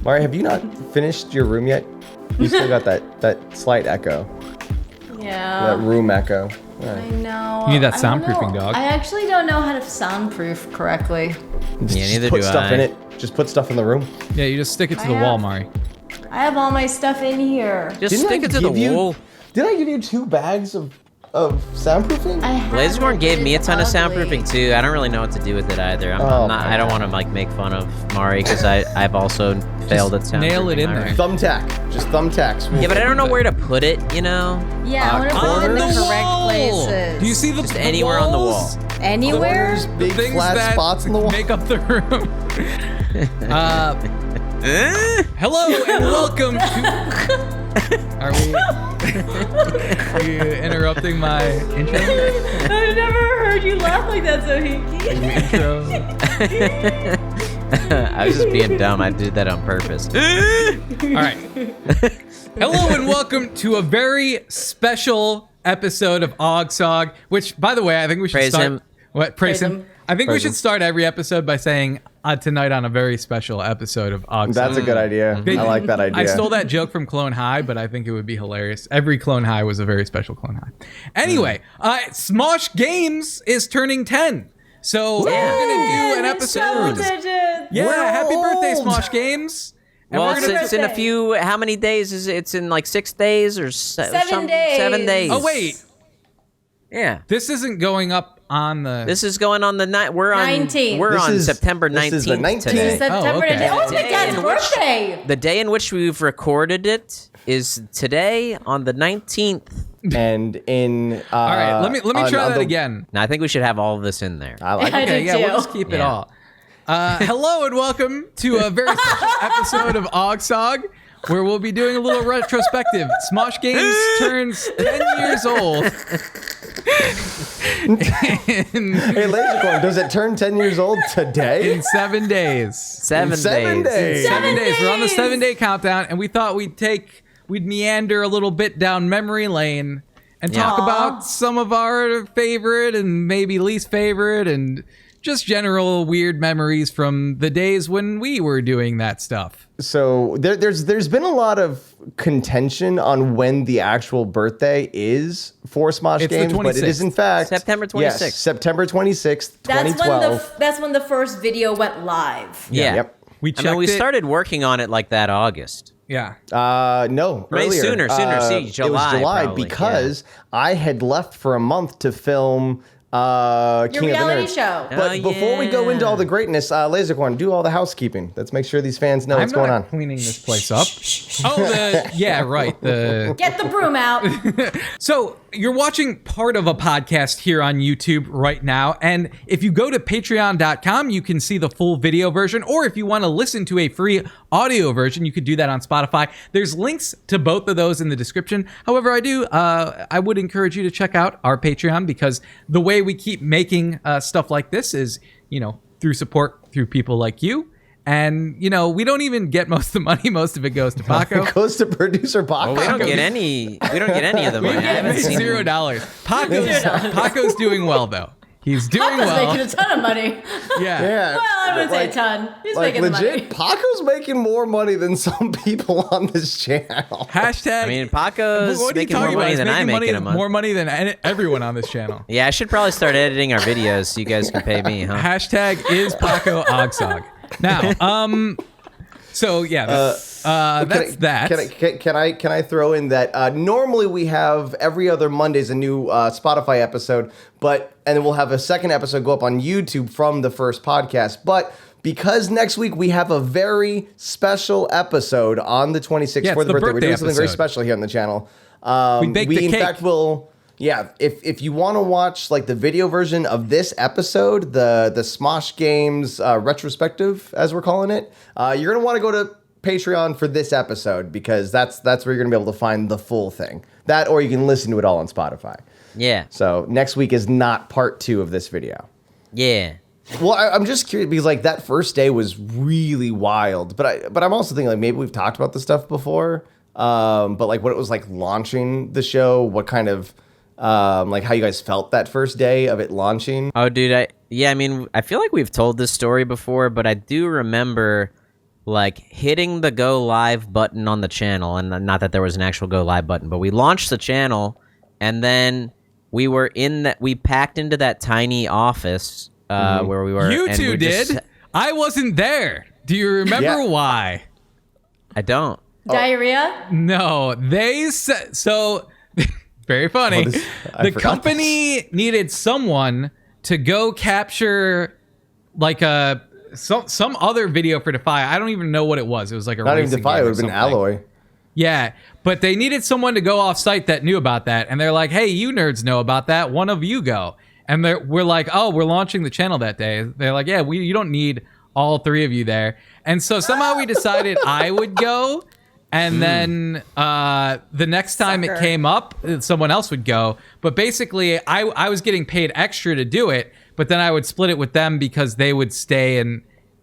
Mari, have you not finished your room yet? You still got that slight echo. Yeah. That room echo. I know. You need that soundproofing, dog. I actually don't know how to soundproof correctly. Just put stuff in it. Just put stuff in the room. Yeah, you just stick it to the wall, Mari. I have all my stuff in here. Just stick it to the wall. Did I give you 2 bags of soundproofing? Laserborn gave me a ton of soundproofing too. I don't really know what to do with it either. I don't want to like make fun of Mari because I've also failed at soundproofing. Nail it in there. Thumbtack. Just thumbtacks. Yeah, but I don't know where to put it, you know? Yeah, I want to put it in the correct places. Do you see the Just anywhere on the wall. Anywhere? There's big things flat that spots in the wall. make up the room? Hello and welcome to... Are you interrupting my intro? I've never heard you laugh like that, Zohiki. Intro. I was just being dumb. I did that on purpose. All right. Hello and welcome to a very special episode of OGSoG, which, by the way, I think we should Praise start... him. What? Praise him? I think we Praise should him. start every episode by saying, tonight on a very special episode of OGSoG. That's a good idea. I like that idea. I stole that joke from Clone High, but I think it would be hilarious. Every Clone High was a very special Clone High. Anyway, Smosh Games is turning 10. So we're going to do an episode. Yeah, We're happy birthday, old. Smosh Games. And Well, we're gonna it's in a few. How many days is it? It's in like 6 days or 7 days. 7 days. Oh, wait. Yeah. This isn't going up on the... This is going on the night. We're on 19th. We're This on is- September this 19th is the 19th. today. September okay. today. Oh, it's my Day dad's in which- birthday. The day in which we've recorded it is today on the 19th. And in All right, let me try that again. Now I think we should have all of this in there. I like I it. Okay, do yeah, we'll too. just keep it Yeah. all. Hello and welcome to a very special episode of OGSoG, where we'll be doing a little retrospective. Smosh Games turns 10 years old. Hey, Lasercorn, does it turn 10 years old today? In 7 days. 7 7 days. days. 7 days. We're on the 7-day countdown, and we thought we'd meander a little bit down memory lane and talk Aw. about some of our favorite and maybe least favorite and just general weird memories from the days when we were doing that stuff. So there's been a lot of contention on when the actual birthday is for Smosh It's the Games, but it is 26th. in fact September 26th. Yes, September 26th, That's 2012. that's when the first video went live. Yeah. Yep. We checked we it. started working on it like that August. Yeah. No, Maybe earlier. sooner, see, It was July, July probably, because I had left for a month to film King Your of the reality Nerds. show. But Oh, before we go yeah. into all the greatness, Lasercorn, do all the housekeeping. Let's make sure these fans know I'm what's going not on. cleaning this place up. Yeah, right. Get the broom out. So you're watching part of a podcast here on YouTube right now. And if you go to patreon.com, you can see the full video version. Or if you want to listen to a free audio version, you could do that on Spotify. There's links to both of those in the description. However, I would encourage you to check out our Patreon because the way we keep making stuff like this is, through support through people like you. And, we don't even get most of the money. Most of it goes to Paco. It goes to producer Paco. We don't get any. We don't get any of the money. I haven't seen $0. Paco's doing well though. He's doing Paco's well. making a ton of money. Yeah. Yeah. Well, I wouldn't say a ton. He's making the money. legit, Paco's making more money than some people on this channel. Hashtag. I mean, Paco's what are you making more talking about? money He's than I'm making a month. More money than everyone on this channel. Yeah, I should probably start editing our videos so you guys can pay me, huh? Hashtag is Paco OGSoG. Now, so yeah, that's that. Can I throw in that normally we have every other Monday's a new Spotify episode, and then we'll have a second episode go up on YouTube from the first podcast. But because next week we have a very special episode on the 26th Yeah, for it's the the birthday, we're birthday doing something very episode. special here on the channel. We baked the in cake. fact will. Yeah, if you want to watch like the video version of this episode, the Smosh Games retrospective, as we're calling it, you're gonna want to go to Patreon for this episode because that's where you're gonna be able to find the full thing. That, or you can listen to it all on Spotify. Yeah. So next week is not part 2 of this video. Yeah. Well, I'm just curious because like that first day was really wild, but I'm also thinking like maybe we've talked about this stuff before, but like what it was like launching the show, what kind of like how you guys felt that first day of it launching. Oh, dude, I feel like we've told this story before, but I do remember like hitting the go live button on the channel, and not that there was an actual go live button, but we launched the channel, and then we packed into that tiny office where we were. You and two we did. just- I wasn't there. Do you remember why? I don't. Diarrhea? No, they said so. Very funny. I The forgot company needed someone to go capture like some other video for Defy. I don't even know what it was. It was like a Not even racing Defy, it game or would have been something. Alloy. Yeah, but they needed someone to go off site that knew about that, and they're like, "Hey, you nerds know about that. One of you go." And we're like, "Oh, we're launching the channel that day." They're like, "Yeah, you don't need all three of you there." And so somehow we decided I would go. And then the next time it came up, someone else would go. But basically, I was getting paid extra to do it, but then I would split it with them because they would stay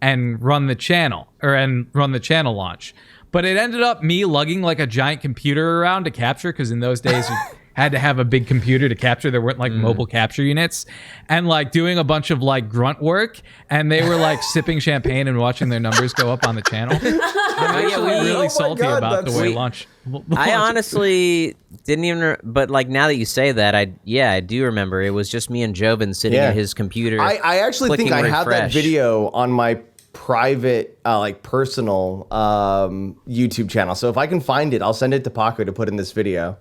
and run the channel and run the channel launch. But it ended up me lugging like a giant computer around to capture, because in those days you had to have a big computer to capture. There weren't like mobile capture units, and like doing a bunch of like grunt work, and they were like sipping champagne and watching their numbers go up on the channel. I'm actually really salty God, about the way that's- launch. I honestly didn't even, but like now that you say that, I do remember it was just me and Jobin sitting Yeah. at his computer. I actually think clicking I have that refresh. video on my private, like personal YouTube channel. So if I can find it, I'll send it to Paco to put in this video.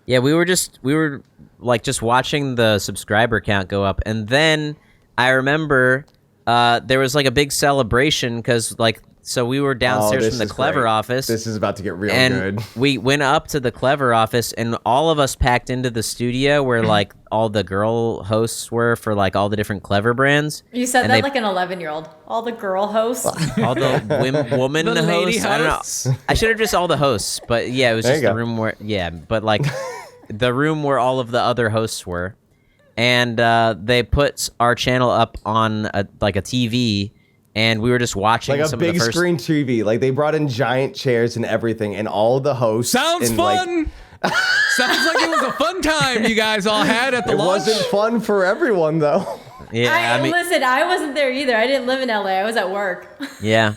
Yeah, we were like just watching the subscriber count go up, and then I remember there was like a big celebration because like. So we were downstairs this from the is Clever great. office. This is about to get real and good. we went up to the Clever office, and all of us packed into the studio where like all the girl hosts were for like all the different Clever brands. You said And that they- like an 11-year-old. All the girl hosts. all the woman The lady hosts. I don't hosts. know. I should have just all the hosts, but yeah, it was There just you the go. room where but like the room where all of the other hosts were, and they put our channel up on a TV. And we were just watching Like a some big of the first. screen TV. Like they brought in giant chairs and everything, and all the hosts. Sounds and, like, fun. Sounds like it was a fun time you guys all had at the it launch. wasn't fun for everyone though. Yeah, I mean, Listen, I wasn't there either. I didn't live in LA. I was at work. yeah,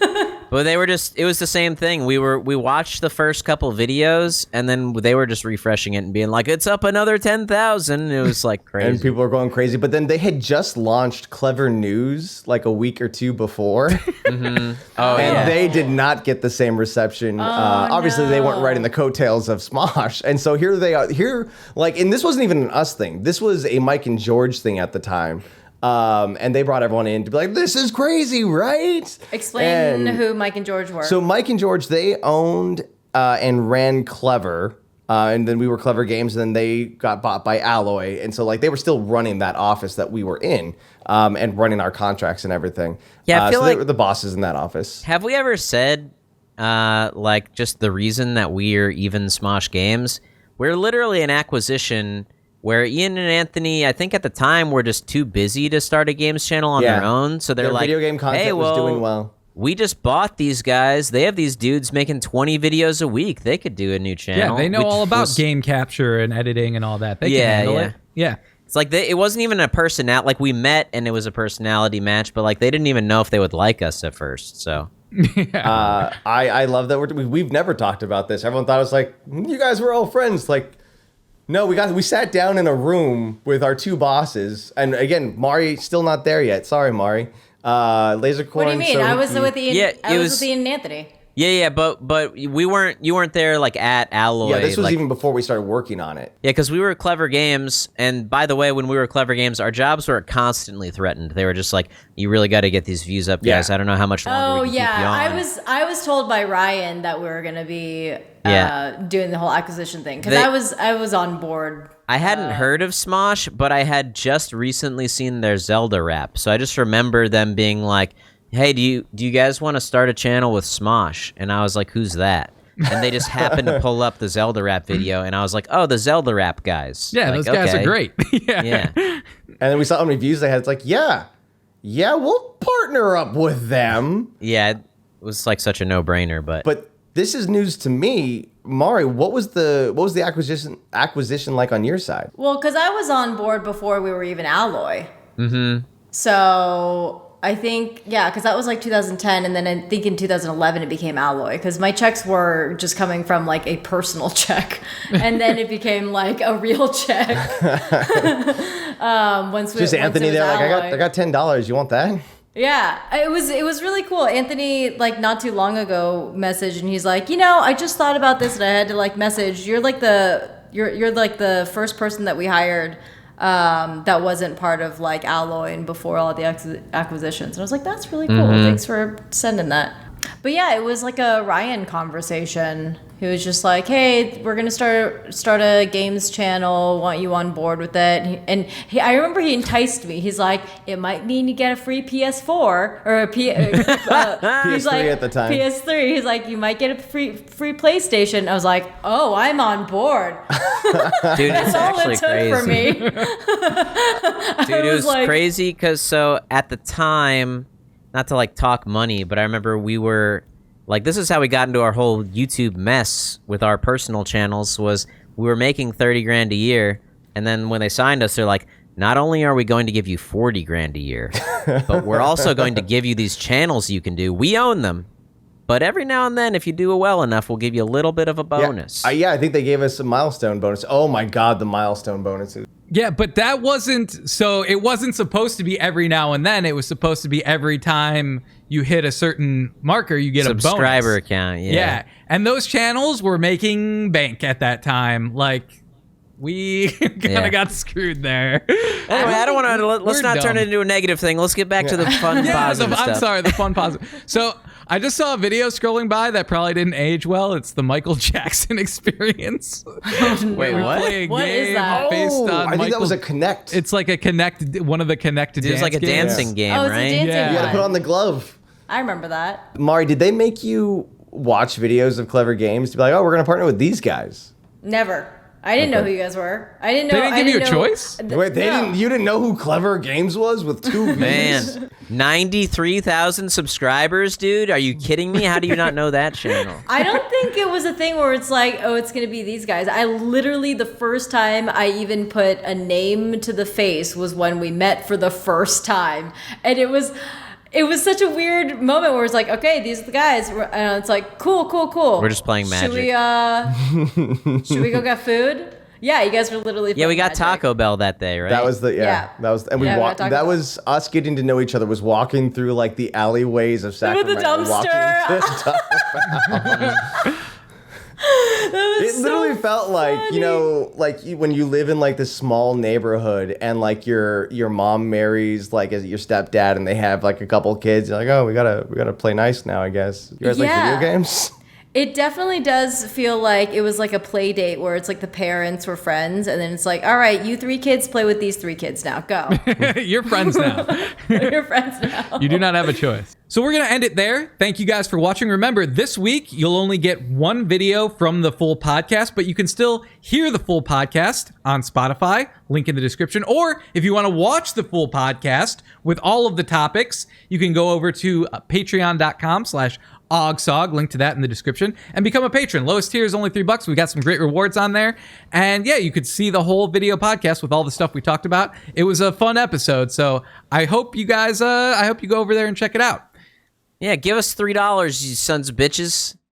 but they were just. It was the same thing. We watched the first couple videos, and then they were just refreshing it and being like, "It's up another 10,000." It was like crazy. And people are going crazy. But then they had just launched Clever News like a week or two before. Oh And yeah. they did not get the same reception. Obviously, they weren't no. riding the coattails of Smosh. And so here they are. And this wasn't even an us thing. This was a Mike and George thing at the time. And they brought everyone in to be like, this is crazy, right? Explain And who Mike and George were. So Mike and George, they owned and ran Clever. And then we were Clever Games, and then they got bought by Alloy. And so like they were still running that office that we were in, and running our contracts and everything. Yeah, I feel so they like- were the bosses in that office. Have we ever said, like, just the reason that we're even Smosh Games? We're literally an acquisition where Ian and Anthony, I think at the time, were just too busy to start a games channel on Yeah. their own. So they're Their like, video game content hey, was doing well. We just bought these guys. They have these dudes making 20 videos a week. They could do a new channel. Yeah, they know which all about was- game capture and editing and all that. They Yeah, can handle yeah. it. Yeah. It's like it wasn't even a personality. Like we met and it was a personality match, but like they didn't even know if they would like us at first. So I love that we've never talked about this. Everyone thought it was like, you guys were all friends. Like, no, we sat down in a room with our two bosses, and again, Mari still not there yet. Sorry, Mari. Lasercorn. what do you mean? I was with Ian. Yeah, I it was was- with Ian and Anthony. yeah, but you weren't there like at Alloy. Yeah, this was like, even before we started working on it. Yeah, because we were Clever Games, and by the way, when we were Clever Games, our jobs were constantly threatened. They were just like, "You really got to get these views up, guys. Yeah. I don't know how much longer Oh we can keep you yeah, on." I was told by Ryan that we were gonna be Yeah. doing the whole acquisition thing because They- I was on board. I hadn't heard of Smosh, but I had just recently seen their Zelda rap, so I just remember them being like, "Hey, do you guys want to start a channel with Smosh?" And I was like, "Who's that?" And they just happened to pull up the Zelda rap video, and I was like, "Oh, the Zelda rap guys." Yeah, Like, those guys okay. are great. yeah. Yeah. And then we saw how many views they had. It's like, yeah, we'll partner up with them. Yeah, it was like such a no-brainer, but This is news to me. Mari, what was the acquisition like on your side? Well, because I was on board before we were even Alloy. Mm-hmm. So I think, yeah, because that was like 2010, and then I think in 2011 it became Alloy, because my checks were just coming from like a personal check, and then it became like a real check. Just Anthony there, like I got $10. You want that? Yeah, it was really cool. Anthony, like not too long ago, messaged, and he's like, I just thought about this, and I had to like message. You're like the first person that we hired. That wasn't part of like Alloy and before all the acquisitions. And I was like, that's really cool. Thanks for sending that. But yeah, it was like a Ryan conversation. He was just like, hey, we're going to start a games channel. Want you on board with it? I remember he enticed me. He's like, it might mean you get a free PS4 or a PS3 at the time. PS3. He's like, you might get a free PlayStation. I was like, oh, I'm on board. Dude, it's actually crazy. For me. Dude, it was like, crazy because so at the time, not to like talk money, but I remember we were like, this is how we got into our whole YouTube mess with our personal channels, was we were making 30 grand a year. And then when they signed us, they're like, not only are we going to give you 40 grand a year, but we're also going to give you these channels you can do. We own them. But every now and then, if you do it well enough, we'll give you a little bit of a bonus. Yeah, I think they gave us a milestone bonus. Oh my God, the milestone bonuses. Yeah, but that wasn't, so it wasn't supposed to be every now and then. It was supposed to be every time you hit a certain marker, you get a bonus. Subscriber count, yeah. Yeah, and those channels were making bank at that time. Like, we kind of got screwed there. Anyway, I don't want to, let's not turn it into a negative thing. Let's get back to the fun, positive stuff. I'm sorry, the fun, positive. So, I just saw a video scrolling by that probably didn't age well. It's the Michael Jackson experience. Wait, what? What is that? Based on I think that was a Connect. It's like one of the connected It was like a dancing game, Oh, it's right? a dancing Yeah. You gotta one. put on the glove. I remember that. Mari, did they make you watch videos of Clever Games to be like, oh, we're gonna partner with these guys? Never. I didn't know who you guys were. I didn't know. They didn't give you a choice? Wait, you didn't know who Clever Games was with 2 views? Man, 93,000 subscribers, dude. Are you kidding me? How do you not know that channel? I don't think it was a thing where it's like, oh, it's going to be these guys. I literally, the first time I even put a name to the face was when we met for the first time. And it was such a weird moment where it's like, okay, these are the guys. And it's like, cool. We're just playing Magic. Should we go get food? Yeah, you guys were literally Yeah, we got Magic. Taco Bell that day, right? That was and we walked. got That Taco was us getting to know each other. Was walking through like the alleyways of Sacramento. With the dumpster. walking to Taco Bell. It literally felt like, when you live in like this small neighborhood and like your mom marries like your stepdad and they have like a couple kids. You're like, oh, we gotta play nice now, I guess. You guys like video games? It definitely does feel like it was like a play date where it's like the parents were friends and then it's like, all right, you 3 kids play with these 3 kids now. Go. You're friends now. You're friends now. You do not have a choice. So we're going to end it there. Thank you guys for watching. Remember, this week, you'll only get 1 video from the full podcast, but you can still hear the full podcast on Spotify, link in the description. Or if you want to watch the full podcast with all of the topics, you can go over to patreon.com/OGSoG, link to that in the description, and become a patron. Lowest tier is only $3. We got some great rewards on there. And yeah, you could see the whole video podcast with all the stuff we talked about. It was a fun episode. So I hope you guys, I hope you go over there and check it out. Yeah, give us $3, you sons of bitches.